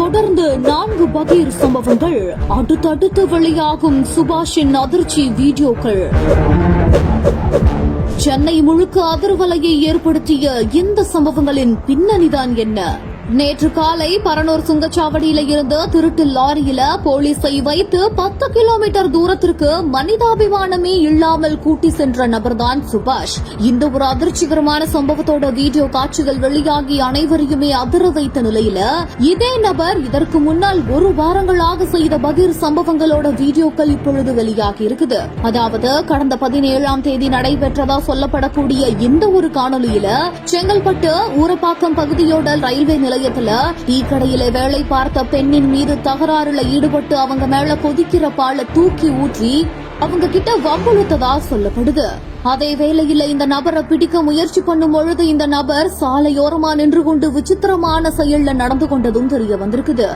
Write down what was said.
தொடர்ந்து 4 பகீர் சம்பவங்கள், அடுத்தடுத்து வெளியாகும் சுபாஷின் அதிர்ச்சி வீடியோக்கள். சென்னை முழுக்க அதிர்வலையை ஏற்படுத்திய இந்த சம்பவங்களின் பின்னணிதான் என்ன? நேற்று காலை பரனூர் சுங்கச்சாவடியில இருந்து திருட்டு லாரியில போலீஸை வைத்து 10 கிலோமீட்டர் தூரத்திற்கு மனிதாபிமானமே இல்லாமல் கூட்டி சென்ற நபர்தான் சுபாஷ். இந்த ஒரு அதிர்ச்சிகரமான சம்பவத்தோட வீடியோ காட்சிகள் வெளியாகி அனைவரையுமே அதிர வைத்த நிலையில இதே நபர் இதற்கு முன்னால் 1 வாரங்களாக செய்த பகீர் சம்பவங்களோட வீடியோக்கள் இப்பொழுது வெளியாகி இருக்குது. அதாவது கடந்த 17ஆம் தேதி நடைபெற்றதா சொல்லப்படக்கூடிய இந்த ஒரு காணொலியில செங்கல்பட்டு ஊரப்பாக்கம் பகுதியோட ரயில்வே டீ கடையில வேலை பார்த்த பெண்ணின் மீது தகராறுல ஈடுபட்டு அவங்க மேல கொதிக்கிற பாலை தூக்கி ஊற்றி அவங்க கிட்ட வம்புழுத்ததா சொல்லப்படுது. அதே வேளையில இந்த நபரை பிடிக்க முயற்சி பண்ணும் பொழுது இந்த நபர் சாலையோரமா நின்று கொண்டு விசித்திரமான செயல்ல நடந்து கொண்டதும் தெரிய வந்திருக்குது.